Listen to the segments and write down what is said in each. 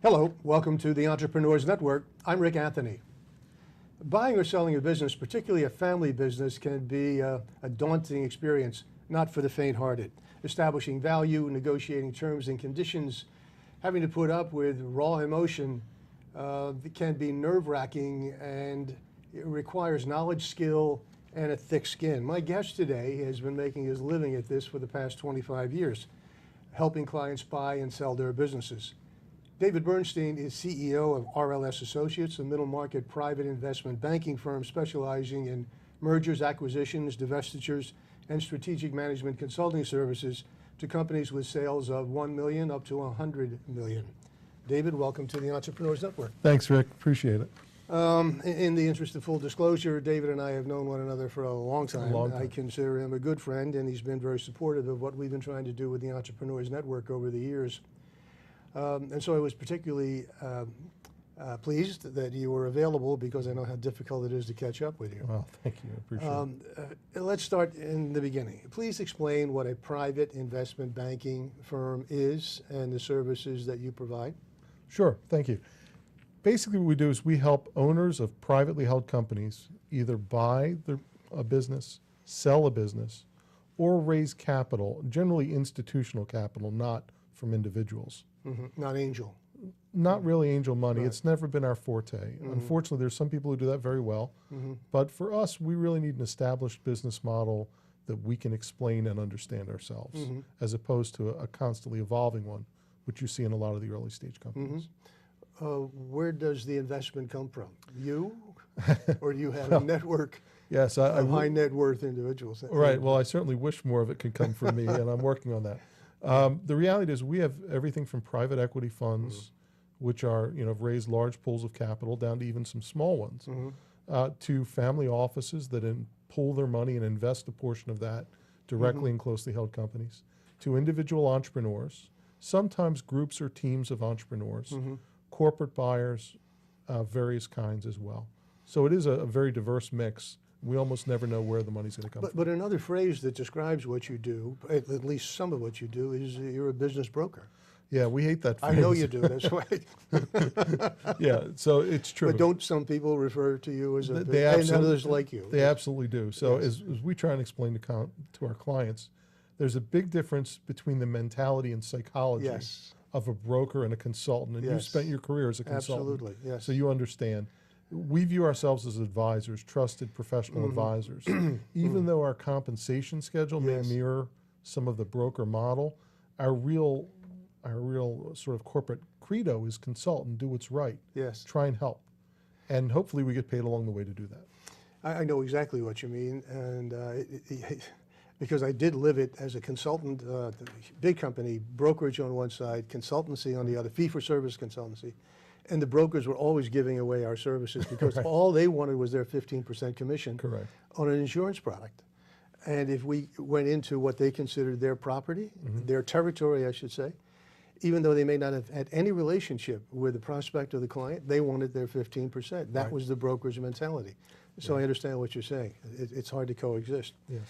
Hello, welcome to the Entrepreneurs Network. I'm Rick Anthony. Buying or selling a business, particularly a family business, can be a daunting experience, not for the faint-hearted. Establishing value, negotiating terms and conditions, having to put up with raw emotion can be nerve-wracking, and it requires knowledge, skill, and a thick skin. My guest today has been making his living at this for the past 25 years, helping clients buy and sell their businesses. David Bernstein is CEO of RLS Associates, a middle-market private investment banking firm specializing in mergers, acquisitions, divestitures, and strategic management consulting services to companies with sales of $1 million up to $100 million. David, welcome to the Entrepreneurs Network. Thanks, Rick. Appreciate it. In the interest of full disclosure, David and I have known one another for a long time. I consider him a good friend, and he's been very supportive of what we've been trying to do with the Entrepreneurs Network over the years. And so I was particularly pleased that you were available, because I know how difficult it is to catch up with you. Well, thank you. I appreciate it. Let's start in the beginning. Please explain what a private investment banking firm is and the services that you provide. Sure, thank you. Basically what we do is we help owners of privately held companies either buy a business, sell a business, or raise capital, generally institutional capital, not from individuals. Mm-hmm. Not angel. Not really angel money. Right. It's never been our forte. Mm-hmm. Unfortunately, there's some people who do that very well. Mm-hmm. But for us, we really need an established business model that we can explain and understand ourselves, mm-hmm. as opposed to a constantly evolving one, which you see in a lot of the early stage companies. Mm-hmm. Where does the investment come from? You? Or do you have a network Yes, of high net worth individuals? Right. Well, I certainly wish more of it could come from me, and I'm working on that. The reality is we have everything from private equity funds, mm-hmm. which are, have raised large pools of capital, down to even some small ones, mm-hmm. To family offices that pool their money and invest a portion of that directly mm-hmm. in closely held companies, to individual entrepreneurs, sometimes groups or teams of entrepreneurs, mm-hmm. corporate buyers, various kinds as well. So it is a very diverse mix. We almost never know where the money's going to come from. But another phrase that describes what you do, at least some of what you do, is you're a business broker. Yeah, we hate that phrase. I know you do, that's why. Yeah, so it's true. But don't some people refer to you as and others like you? They absolutely do. So yes. as we try and explain to our clients, there's a big difference between the mentality and psychology yes. of a broker and a consultant. And yes. you've spent your career as a consultant. Absolutely, yes. So you understand. We view ourselves as advisors, trusted professional mm-hmm. advisors. Even though our compensation schedule yes. may mirror some of the broker model, our real sort of corporate credo is consult and do what's right. Yes. Try and help. And hopefully we get paid along the way to do that. I know exactly what you mean, and because I did live it as a consultant, big company, brokerage on one side, consultancy on the other, fee-for-service consultancy. And the brokers were always giving away our services because right. all they wanted was their 15% commission Correct. on an insurance product. And if we went into what they considered their property, mm-hmm. their territory, I should say, even though they may not have had any relationship with the prospect or the client, they wanted their 15%. That right. was the broker's mentality. So yeah. I understand what you're saying. It's hard to coexist. Yes.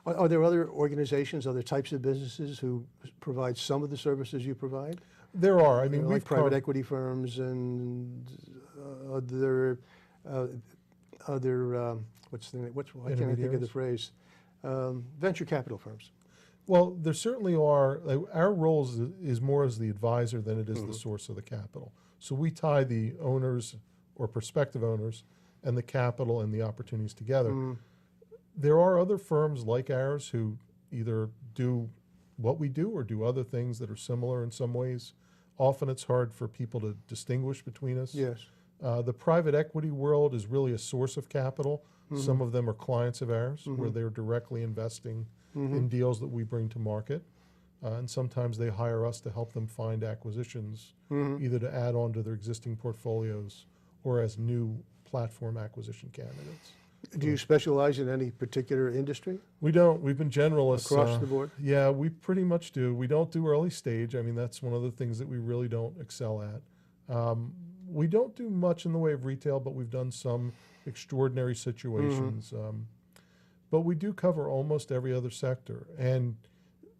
Are there other organizations, other types of businesses who provide some of the services you provide? There are. I mean, like private equity firms and other what's the name? I can't think of the phrase. Venture capital firms. Well, there certainly are. Our role is more as the advisor than it is mm-hmm. the source of the capital. So we tie the owners or prospective owners and the capital and the opportunities together. Mm. There are other firms like ours who either do what we do or do other things that are similar in some ways. Often it's hard for people to distinguish between us. Yes. The private equity world is really a source of capital. Mm-hmm. Some of them are clients of ours mm-hmm. where they're directly investing mm-hmm. in deals that we bring to market. And sometimes they hire us to help them find acquisitions, mm-hmm. either to add on to their existing portfolios or as new platform acquisition candidates. Do you specialize in any particular industry? We don't. We've been generalists. Across the board? Yeah, we pretty much do. We don't do early stage. I mean, that's one of the things that we really don't excel at. We don't do much in the way of retail, but we've done some extraordinary situations. Mm-hmm. But we do cover almost every other sector. And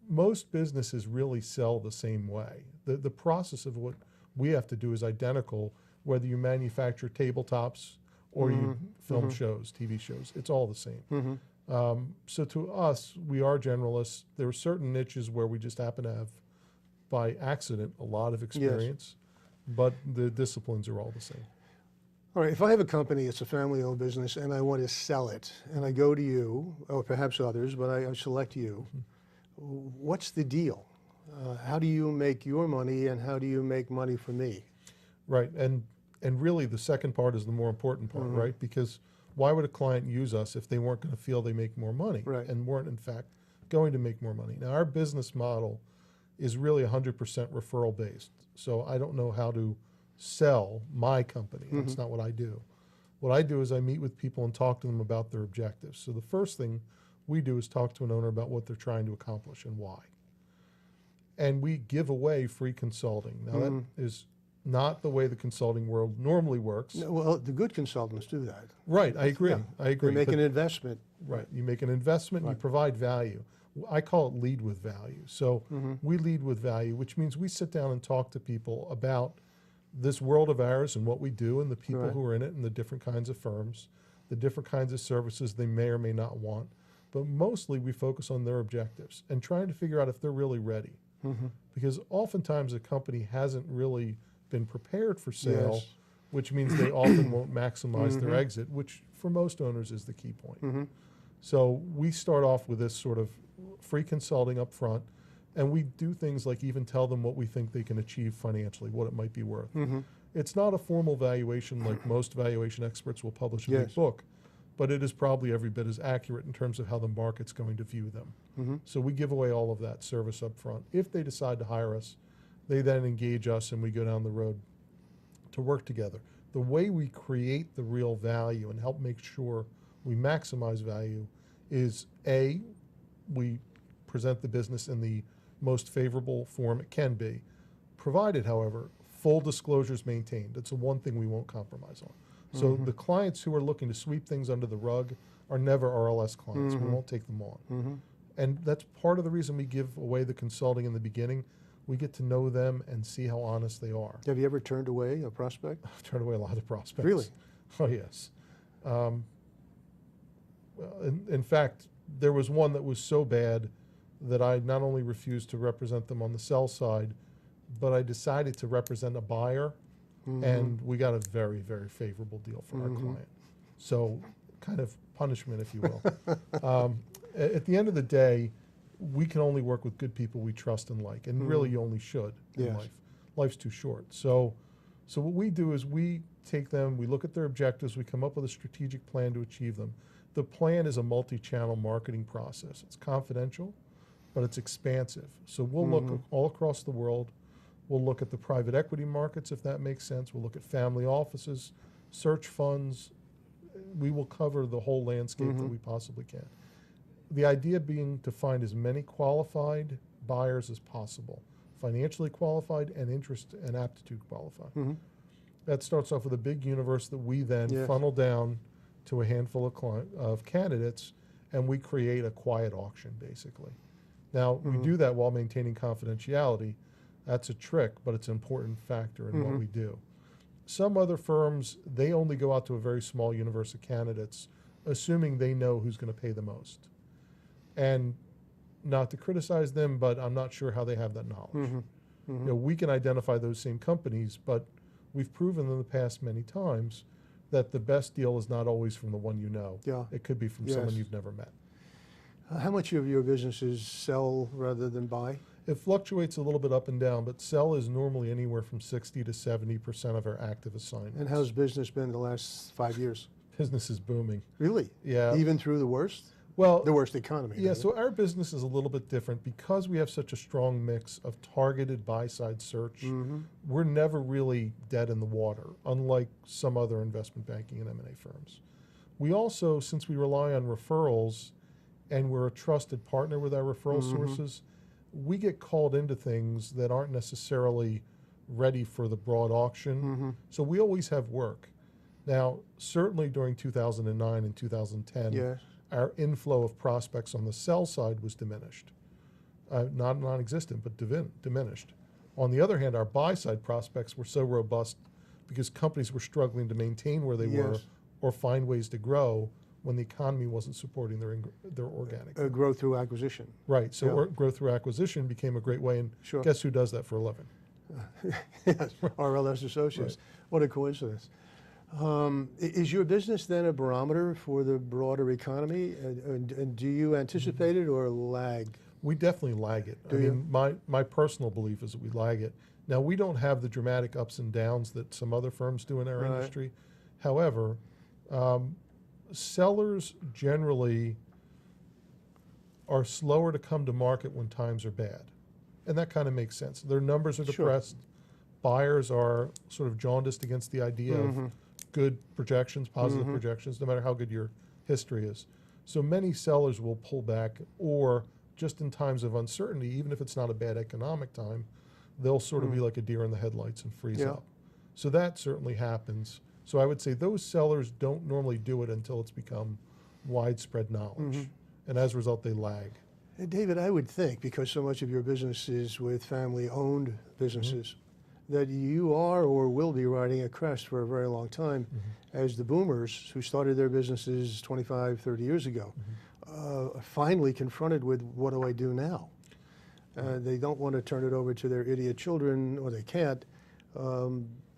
most businesses really sell the same way. The process of what we have to do is identical, whether you manufacture tabletops or you film shows, TV shows. It's all the same. So to us, we are generalists. There are certain niches where we just happen to have, by accident, a lot of experience, but the disciplines are all the same. All right, if I have a company, it's a family-owned business, and I want to sell it, and I go to you, or perhaps others, but I select you, what's the deal? How do you make your money, and how do you make money for me? Right, and really the second part is the more important part, right? Because why would a client use us if they weren't going to feel they make more money Right. and weren't in fact going to make more money? Now our business model is really 100% referral based. So I don't know how to sell my company. That's not what I do. What I do is I meet with people and talk to them about their objectives. So the first thing we do is talk to an owner about what they're trying to accomplish and why. And we give away free consulting. Now that is not the way the consulting world normally works. No, well, the good consultants do that. Right, I agree. Yeah. I agree. They make but- an investment. Right, you make an investment, you Right. provide value. I call it lead with value. So we lead with value, which means we sit down and talk to people about this world of ours and what we do and the people Right. who are in it and the different kinds of firms, the different kinds of services they may or may not want. But mostly we focus on their objectives and trying to figure out if they're really ready. Because oftentimes a company hasn't really been prepared for sale, Yes. which means they often won't maximize their exit, which for most owners is the key point. So we start off with this sort of free consulting up front, and we do things like even tell them what we think they can achieve financially, what it might be worth. It's not a formal valuation like most valuation experts will publish a big Yes. book, but it is probably every bit as accurate in terms of how the market's going to view them. So we give away all of that service up front. If they decide to hire us, they then engage us and we go down the road to work together. The way we create the real value and help make sure we maximize value is A, we present the business in the most favorable form it can be, provided, however, full disclosure is maintained. It's the one thing we won't compromise on. So the clients who are looking to sweep things under the rug are never RLS clients. We won't take them on. And that's part of the reason we give away the consulting in the beginning. We get to know them and see how honest they are. Have you ever turned away a prospect? I've turned away a lot of prospects. Really? Oh, yes. In fact, there was one that was so bad that I not only refused to represent them on the sell side, but I decided to represent a buyer, and we got a very, very favorable deal for our client. So kind of punishment, if you will. At the end of the day, we can only work with good people we trust and like, and really you only should in Yes. life. Life's too short. So what we do is we take them, we look at their objectives, we come up with a strategic plan to achieve them. The plan is a multi-channel marketing process. It's confidential, but it's expansive. So we'll look all across the world. We'll look at the private equity markets, if that makes sense. We'll look at family offices, search funds. We will cover the whole landscape that we possibly can. The idea being to find as many qualified buyers as possible, financially qualified and interest and aptitude qualified. That starts off with a big universe that we then Yes. funnel down to a handful of candidates, and we create a quiet auction, basically. Now, we do that while maintaining confidentiality. That's a trick, but it's an important factor in what we do. Some other firms, they only go out to a very small universe of candidates, assuming they know who's going to pay the most. And not to criticize them, but I'm not sure how they have that knowledge. You know, we can identify those same companies, but we've proven in the past many times that the best deal is not always from the one you know. Yeah. It could be from Yes. someone you've never met. How much of your businesses sell rather than buy? It fluctuates a little bit up and down, but sell is normally anywhere from 60 to 70% of our active assignments. And how's business been the last 5 years? Business is booming. Really? Yeah. Even through the worst? Well, The worst economy. yeah, that is. so our business is a little bit different because we have such a strong mix of targeted buy-side search. We're never really dead in the water, unlike some other investment banking and M&A firms. We also, since we rely on referrals and we're a trusted partner with our referral sources, we get called into things that aren't necessarily ready for the broad auction. So we always have work. Now, certainly during 2009 and 2010, Yes. our inflow of prospects on the sell side was diminished. Not non-existent, but diminished. On the other hand, our buy-side prospects were so robust because companies were struggling to maintain where they were Yes. or find ways to grow when the economy wasn't supporting their organic. Growth through acquisition. Right, so Yeah. growth through acquisition became a great way, and Sure. guess who does that for a living? Yes, RLS Associates. Right. What a coincidence. Is your business then a barometer for the broader economy? And do you anticipate it or lag? We definitely lag it. Do I you? mean, my personal belief is that we lag it. Now, we don't have the dramatic ups and downs that some other firms do in our Right. industry. However, sellers generally are slower to come to market when times are bad. And that kind of makes sense. Their numbers are Sure. depressed. Buyers are sort of jaundiced against the idea of good projections, positive projections, no matter how good your history is. So many sellers will pull back, or just in times of uncertainty, even if it's not a bad economic time, they'll sort of be like a deer in the headlights and freeze Yeah. up. So that certainly happens. So I would say those sellers don't normally do it until it's become widespread knowledge. And as a result, they lag. And David, I would think, because so much of your business is with family-owned businesses, that you are or will be riding a crest for a very long time as the boomers who started their businesses 25, 30 years ago are finally confronted with, what do I do now? They don't want to turn it over to their idiot children, or they can't.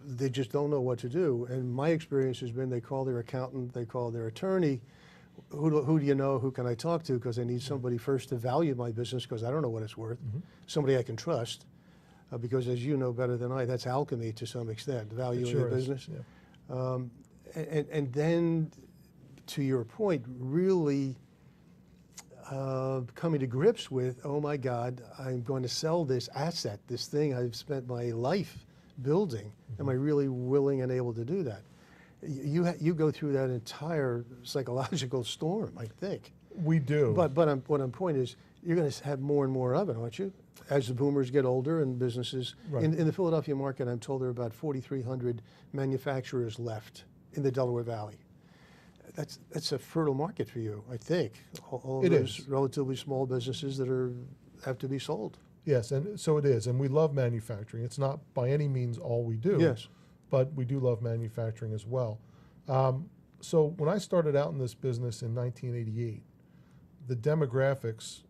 They just don't know what to do. And my experience has been they call their accountant, they call their attorney. Who do you know? Who can I talk to? Because I need somebody first to value my business, because I don't know what it's worth. Somebody I can trust. Because as you know better than I, that's alchemy to some extent, valuing sure your is, business. yeah. And then, to your point, really coming to grips with, oh my God, I'm going to sell this asset, this thing I've spent my life building. Am I really willing and able to do that? You go through that entire psychological storm, I think. We do. But what I'm point is, you're going to have more and more of it, aren't you? As the boomers get older and businesses. Right. In the Philadelphia market, I'm told there are about 4,300 manufacturers left in the Delaware Valley. That's a fertile market for you, I think. All It those is. relatively small businesses that have to be sold. Yes, and so it is, and we love manufacturing. It's not by any means all we do. Yes. But we do love manufacturing as well. So when I started out in this business in 1988, the demographics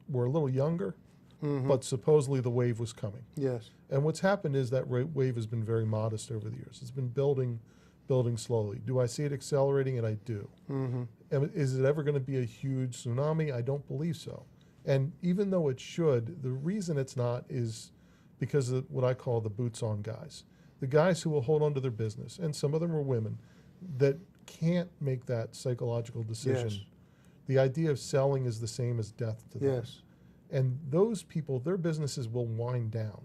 were a little younger, but supposedly the wave was coming. Yes. And what's happened is that wave has been very modest over the years. It's been building slowly. Do I see it accelerating? And I do. And is it ever going to be a huge tsunami? I don't believe so. And even though it should, the reason it's not is because of what I call the boots on guys. The guys who will hold on to their business, and some of them are women, that can't make that psychological decision. Yes. The idea of selling is the same as death to them. Yes. And those people, their businesses will wind down.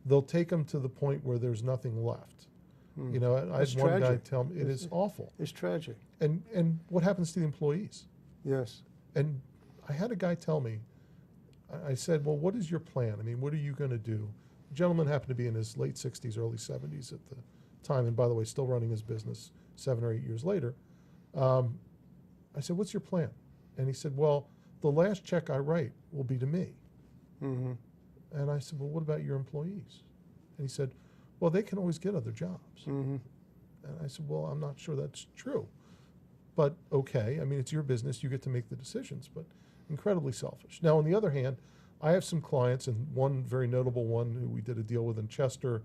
They'll take them to the point where there's nothing left. You know, I It's had one guy tragic. tell me, it is awful. It's tragic. And what happens to the employees? Yes. And I had a guy tell me, I said, well, what is your plan? I mean, what are you going to do? The gentleman happened to be in his late 60s, early 70s at the time, and by the way, still running his business 7 or 8 years later. I said, what's your plan? And he said, well, the last check I write will be to me. And I said, well, what about your employees? And he said, well, they can always get other jobs. And I said, well, I'm not sure that's true. But okay, I mean, it's your business, you get to make the decisions, but incredibly selfish. Now, on the other hand, I have some clients, and one very notable one who we did a deal with in Chester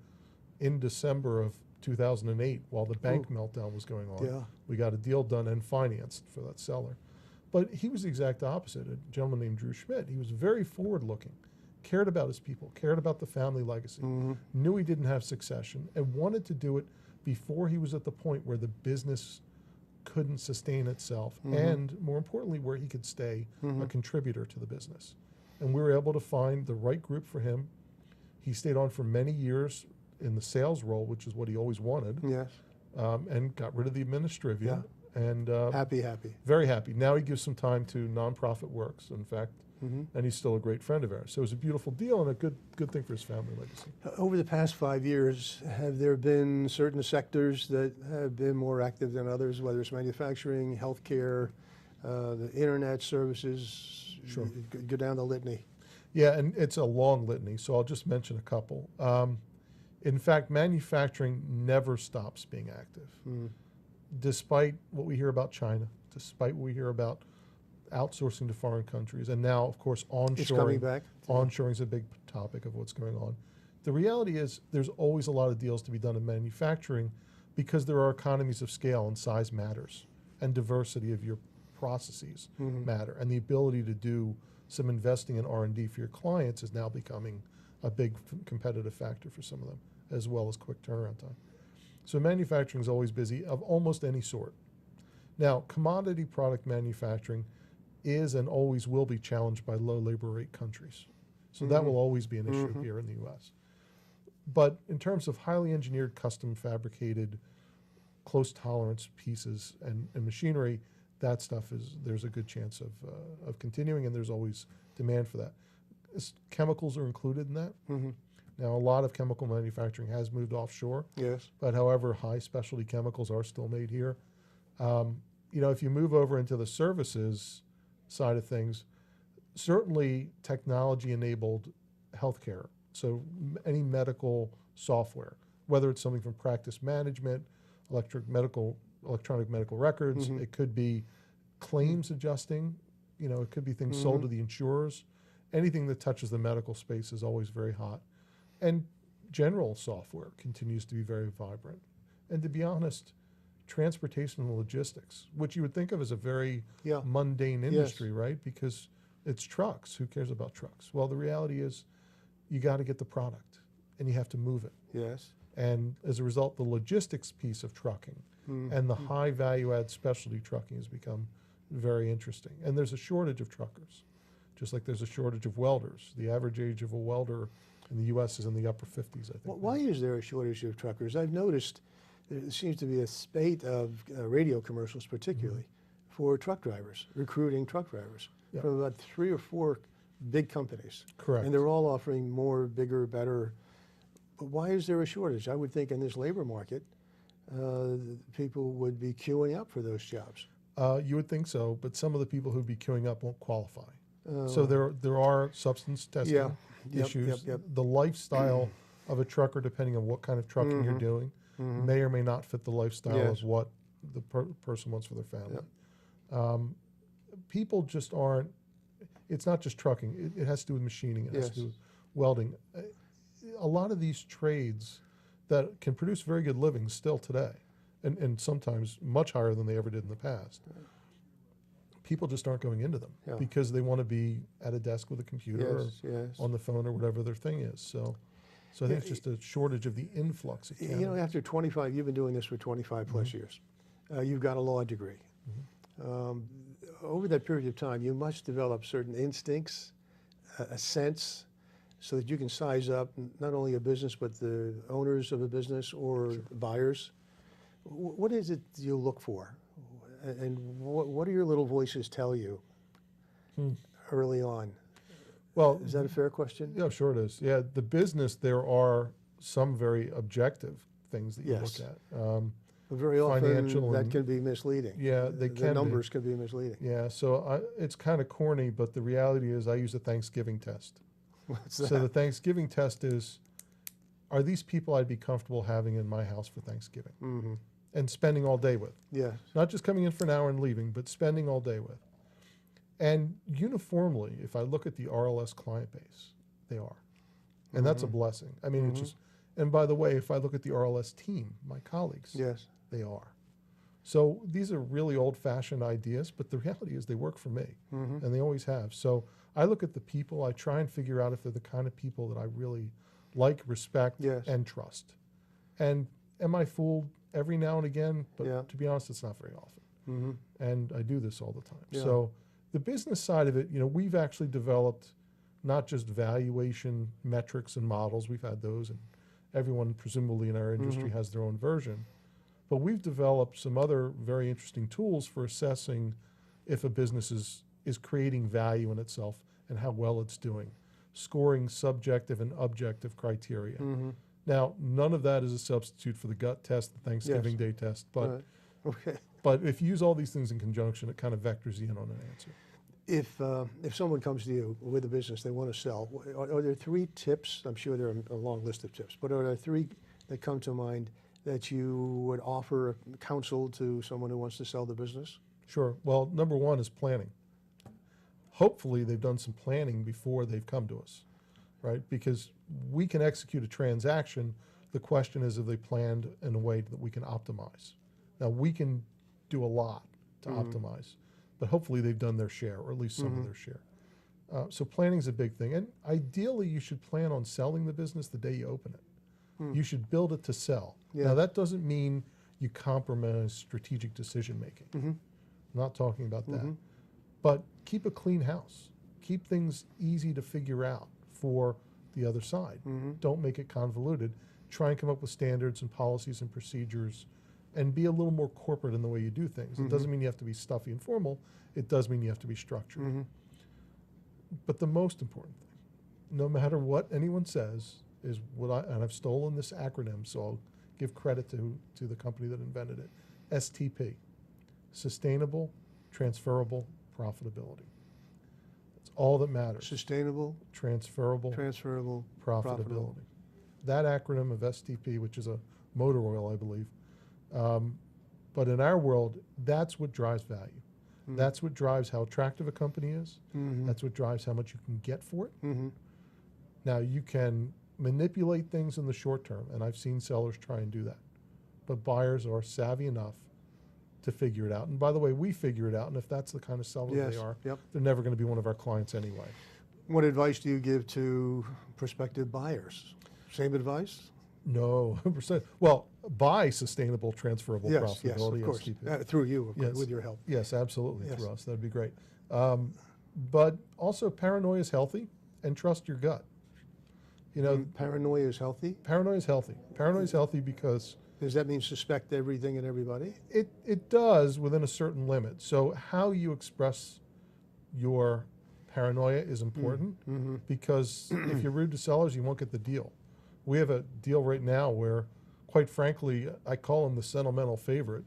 in December of 2008 while the bank meltdown was going on. Yeah. We got a deal done and financed for that seller. But he was the exact opposite, a gentleman named Drew Schmidt. He was very forward-looking, cared about his people, cared about the family legacy, knew he didn't have succession, and wanted to do it before he was at the point where the business couldn't sustain itself, and more importantly, where he could stay a contributor to the business. And we were able to find the right group for him. He stayed on for many years in the sales role, which is what he always wanted, Yes. and got rid of the administrivia. And Happy. very happy. Now he gives some time to nonprofit works, in fact, and he's still a great friend of ours. So it was a beautiful deal and a good thing for his family legacy. Over the past 5 years, have there been certain sectors that have been more active than others, whether it's manufacturing, healthcare, the internet services? Sure. Go down the litany. Yeah, and it's a long litany, so I'll just mention a couple. In fact, manufacturing never stops being active. Despite what we hear about China, despite what we hear about outsourcing to foreign countries, and now, of course, onshoring. It's coming back. Onshoring is a big topic of what's going on. The reality is there's always a lot of deals to be done in manufacturing because there are economies of scale and size matters, and diversity of your processes matter, and the ability to do some investing in R&D for your clients is now becoming a big competitive factor for some of them, as well as quick turnaround time. So manufacturing is always busy of almost any sort. Now, commodity product manufacturing is and always will be challenged by low labor rate countries. So that will always be an issue here in the US. But in terms of highly engineered, custom fabricated, close tolerance pieces and machinery, that stuff there's a good chance of continuing, and there's always demand for that. Chemicals are included in that. Now, a lot of chemical manufacturing has moved offshore. Yes. But however, high specialty chemicals are still made here. You know, if you move over into the services side of things, certainly technology-enabled healthcare. So any medical software, whether it's something from practice management, electronic medical records, it could be claims adjusting, you know, it could be things sold to the insurers. Anything that touches the medical space is always very hot. And general software continues to be very vibrant. And to be honest, transportation and logistics, which you would think of as a very mundane industry, right? Because it's trucks. Who cares about trucks? Well, the reality is you got to get the product and you have to move it. Yes. And as a result, the logistics piece of trucking and the high value add specialty trucking has become very interesting. And there's a shortage of truckers, just like there's a shortage of welders. The average age of a welder in the US is in the upper 50s, I think. Why is there a shortage of truckers? I've noticed there seems to be a spate of radio commercials, particularly for truck drivers, recruiting truck drivers from about 3 or 4 big companies. Correct. And they're all offering more, bigger, better. But why is there a shortage? I would think in this labor market, people would be queuing up for those jobs. You would think so, but some of the people who'd be queuing up won't qualify. So there are substance testing issues. The lifestyle of a trucker, depending on what kind of trucking you're doing, may or may not fit the lifestyle of what the person wants for their family. People just aren't, it's not just trucking, it has to do with machining, it has to do with welding. A lot of these trades that can produce very good livings still today, and sometimes much higher than they ever did in the past, people just aren't going into them because they want to be at a desk with a computer or on the phone or whatever their thing is. So I think it's just a shortage of the influx of candidates. You know, after 25, you've been doing this for 25 plus years. You've got a law degree. Over that period of time, you must develop certain instincts, a sense, so that you can size up not only a business, but the owners of a business or buyers. What is it you look for? And what do your little voices tell you early on? Well, is that a fair question? Yeah, sure it is. Yeah, the business, there are some very objective things that you look at. But very often financial that can be misleading. Yeah, they can. The numbers can be misleading. Yeah, so it's kind of corny, but the reality is I use a Thanksgiving test. What's that? So the Thanksgiving test is, are these people I'd be comfortable having in my house for Thanksgiving and spending all day with? Yes. Not just coming in for an hour and leaving, but spending all day with. And uniformly, if I look at the RLS client base, they are. And that's a blessing. I mean, it's just, and by the way, if I look at the RLS team, my colleagues, they are. So these are really old-fashioned ideas, but the reality is they work for me, and they always have. So I look at the people, I try and figure out if they're the kind of people that I really like, respect, and trust. And am I fooled every now and again? But to be honest, it's not very often. And I do this all the time. So the business side of it, you know, we've actually developed not just valuation metrics and models, we've had those, and everyone presumably in our industry has their own version. But we've developed some other very interesting tools for assessing if a business is creating value in itself and how well it's doing, scoring subjective and objective criteria. Now, none of that is a substitute for the gut test, the Thanksgiving Day test, but, but if you use all these things in conjunction, it kind of vectors you in on an answer. If someone comes to you with a business they want to sell, are there three tips? I'm sure there are a long list of tips, but are there three that come to mind that you would offer counsel to someone who wants to sell the business? Sure. Well, number one is planning. Hopefully they've done some planning before they've come to us, right? Because we can execute a transaction. The question is, have they planned in a way that we can optimize? Now, we can do a lot to optimize, but hopefully they've done their share, or at least some of their share. So planning is a big thing. And ideally, you should plan on selling the business the day you open it. You should build it to sell. Yeah. Now, that doesn't mean you compromise strategic decision making. I'm not talking about that. But keep a clean house. Keep things easy to figure out for the other side. Don't make it convoluted. Try and come up with standards and policies and procedures and be a little more corporate in the way you do things. It doesn't mean you have to be stuffy and formal. It does mean you have to be structured. But the most important thing, no matter what anyone says, is and I've stolen this acronym, so I'll give credit to the company that invented it, STP, Sustainable, Transferable Profitability. That's all that matters. Sustainable, Transferable, profitability. That acronym of STP, which is a motor oil, I believe, but in our world, that's what drives value. That's what drives how attractive a company is. That's what drives how much you can get for it. Now, you can manipulate things in the short term, and I've seen sellers try and do that. But buyers are savvy enough to figure it out. And by the way, we figure it out, and if that's the kind of seller they are, they're never going to be one of our clients anyway. What advice do you give to prospective buyers? Same advice? No. Well, buy sustainable, transferable Yes, profitability. of course. STP. Through you, of course, Yes. with your help. Yes, absolutely, Yes. through us. That'd be great. But also, paranoia is healthy, and trust your gut. You know, Paranoia is healthy? paranoia is healthy. Paranoia is healthy because Does that mean suspect everything and everybody? it does within a certain limit. So how you express your paranoia is important because if you're rude to sellers, you won't get the deal. We have a deal right now where, quite frankly, I call them the sentimental favorite.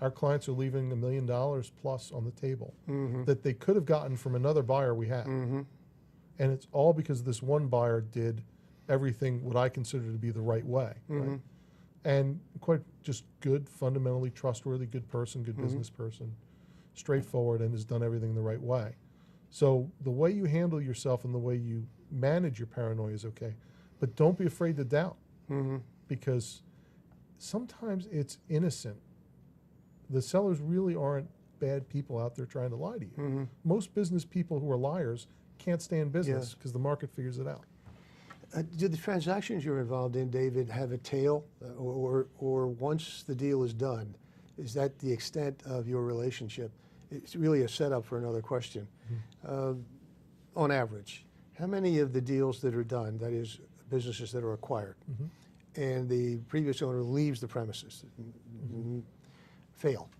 Our clients are leaving $1 million plus on the table that they could have gotten from another buyer we had. And it's all because this one buyer did everything what I consider to be the right way. Right? And quite just good, fundamentally trustworthy, good person, good business person, straightforward, and has done everything the right way. So the way you handle yourself and the way you manage your paranoia is okay. But don't be afraid to doubt because sometimes it's innocent. The sellers really aren't bad people out there trying to lie to you. Most business people who are liars can't stay in business because the market figures it out. Do the transactions you're involved in, David, have a tail, or once the deal is done, is that the extent of your relationship? It's really a setup for another question. On average, how many of the deals that are done, that is, businesses that are acquired, and the previous owner leaves the premises, fail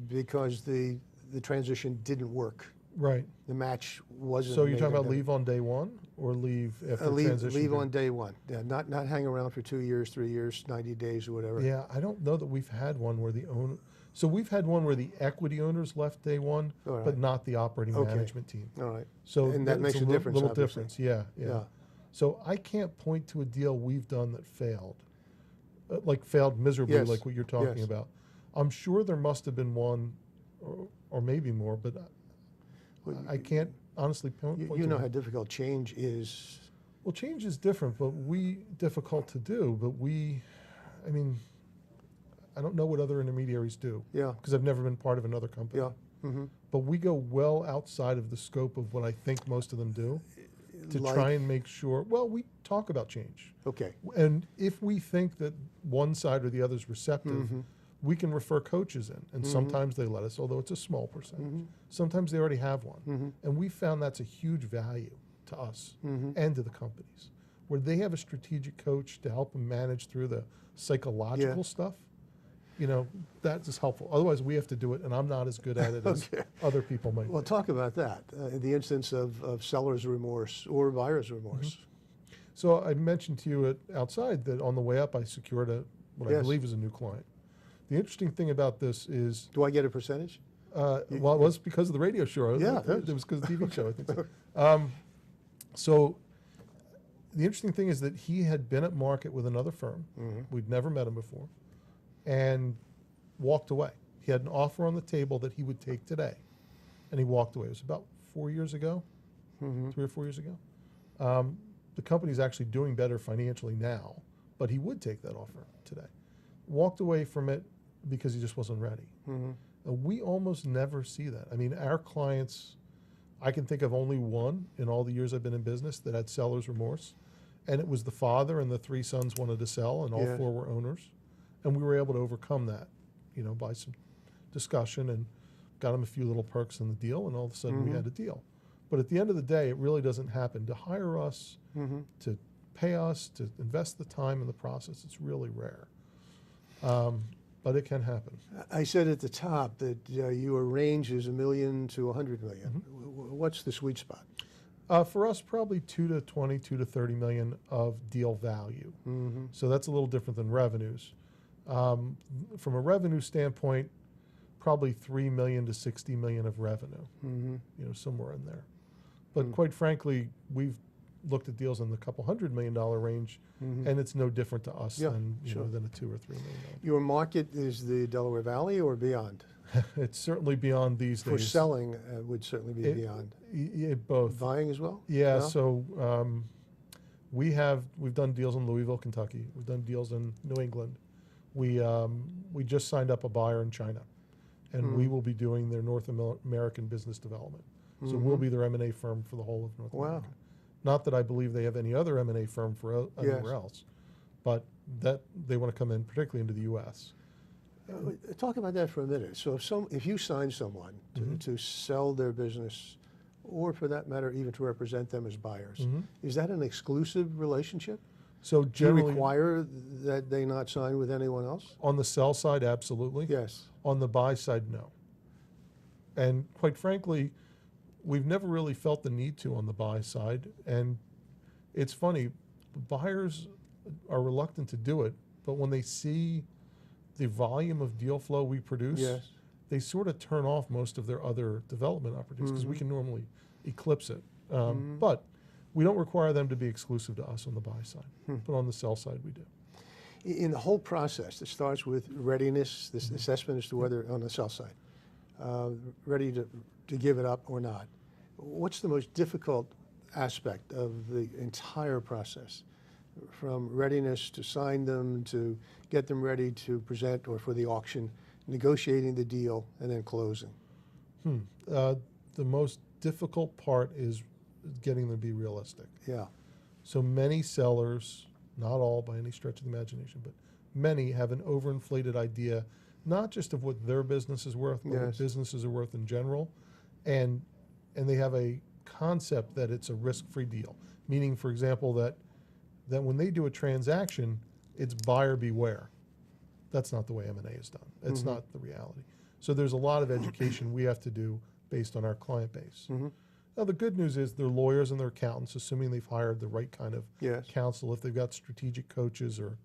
because the transition didn't work? Right. The match wasn't. So you're made talking about in leave on day one or leave after leave transition? Leave on day one. Yeah, not hang around for 2 years, 3 years, 90 days, or whatever. Yeah, I don't know that we've had one where the owner. So we've had one where the equity owners left day one, but not the operating management team. All right. So and that makes a difference. Little obviously. difference. Yeah. So I can't point to a deal we've done that failed, like failed miserably, Yes. like what you're talking about. I'm sure there must have been one, or maybe more, but I can't honestly point You to know one. how difficult change is. Well, change is different, but difficult to do. But I mean, I don't know what other intermediaries do. Yeah. Because I've never been part of another company. Yeah. But we go well outside of the scope of what I think most of them do to Like- try and make sure. Well, we talk about change. Okay. And if we think that one side or the other is receptive, we can refer coaches in. And sometimes they let us, although it's a small percentage. Sometimes they already have one. And we found that's a huge value to us and to the companies, where they have a strategic coach to help them manage through the psychological stuff. You know, that is helpful. Otherwise, we have to do it, and I'm not as good at it as other people might Well, be. talk about that. In the instance of seller's remorse or buyer's remorse. So I mentioned to you outside that on the way up, I secured what I Yes. believe is a new client. The interesting thing about this is, Do I get a percentage? Well, it was because of the radio show. Yeah, It was because of the TV show, I think so. So the interesting thing is that he had been at market with another firm. We'd never met him before, and walked away. He had an offer on the table that he would take today, and he walked away. It was about 4 years ago, 3 or 4 years ago. The company's actually doing better financially now, but he would take that offer today. Walked away from it because he just wasn't ready. We almost never see that. I mean, our clients, I can think of only one in all the years I've been in business that had seller's remorse, and it was the father and the 3 sons wanted to sell, and all Yes. 4 were owners, and we were able to overcome that, by some discussion, and got them a few little perks in the deal, and all of a sudden we had a deal. But at the end of the day, it really doesn't happen. To hire us, to pay us, to invest the time in the process, it's really rare. But it can happen. I said at the top that your range is $1 million to $100 million. What's the sweet spot? For us, probably 2 to 20, 2 to 30 million of deal value. So that's a little different than revenues. From a revenue standpoint, probably 3 million to 60 million of revenue, somewhere in there. But quite frankly, we've looked at deals in the couple $100 million range, and it's no different to us than than a $2 or $3 million. Your market is the Delaware Valley or beyond? It's certainly beyond these days. For selling, would certainly be beyond. Both. Buying as well? Yeah. So we've done deals in Louisville, Kentucky. We've done deals in New England. We just signed up a buyer in China, and we will be doing their North American business development. So we'll be their M&A firm for the whole of North America. Not that I believe they have any other M&A firm for anywhere else, but that they want to come in, particularly into the U.S. Talk about that for a minute. So if you sign someone to sell their business, or for that matter, even to represent them as buyers, is that an exclusive relationship? So Do you generally, require that they not sign with anyone else? on the sell side, absolutely. Yes. On the buy side, no. And quite frankly, we've never really felt the need to on the buy side. And it's funny, buyers are reluctant to do it, but when they see the volume of deal flow we produce, they sort of turn off most of their other development opportunities because we can normally eclipse it. But we don't require them to be exclusive to us on the buy side, but on the sell side we do. In the whole process, it starts with readiness, this assessment as to whether on the sell side, ready to give it up or not. What's the most difficult aspect of the entire process, from readiness to sign them, to get them ready to present or for the auction, negotiating the deal, and then closing? The most difficult part is getting them to be realistic. Yeah. So many sellers, not all by any stretch of the imagination, but many have an overinflated idea, not just of what their business is worth, but what businesses are worth in general. And they have a concept that it's a risk-free deal, meaning, for example, that when they do a transaction, it's buyer beware. That's not the way M&A is done. It's not the reality. So there's a lot of education we have to do based on our client base. Now, the good news is they're lawyers and they're accountants, assuming they've hired the right kind of counsel. If they've got strategic coaches or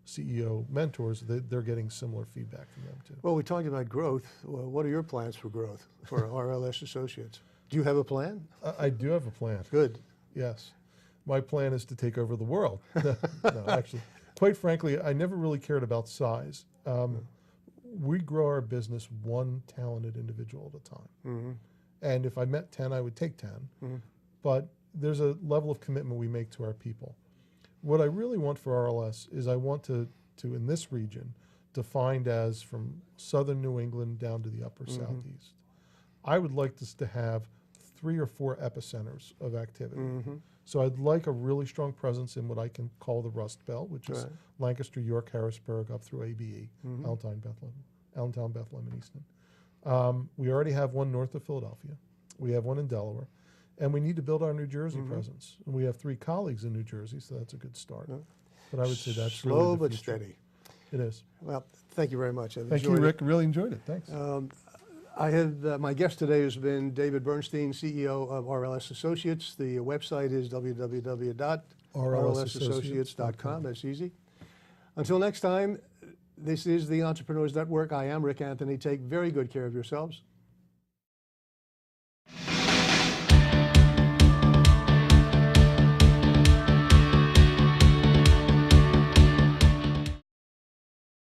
CEO mentors, they're getting similar feedback from them too. Well, we talked about growth. Well, what are your plans for growth for RLS Associates? Do you have a plan? I do have a plan. Good. Yes. My plan is to take over the world. No, actually, quite frankly, I never really cared about size. We grow our business one talented individual at a time. And if I met 10, I would take 10. But there's a level of commitment we make to our people. What I really want for RLS is I want to in this region, defined as from southern New England down to the upper southeast. I would like us to have 3 or 4 epicenters of activity. So I'd like a really strong presence in what I can call the Rust Belt, which is Lancaster, York, Harrisburg, up through ABE, Allentown, Bethlehem, and Easton. We already have one north of Philadelphia. We have one in Delaware. And we need to build our New Jersey presence. And we have 3 colleagues in New Jersey, so that's a good start. But I would say that's slow really the but future. steady. It is. Well, thank you very much. I've Thank you, enjoyed Rick. Really enjoyed it. Thanks. I have my guest today has been David Bernstein, CEO of RLS Associates. The website is www.rlsassociates.com. That's easy. Until next time, this is the Entrepreneurs Network. I am Rick Anthony. Take very good care of yourselves.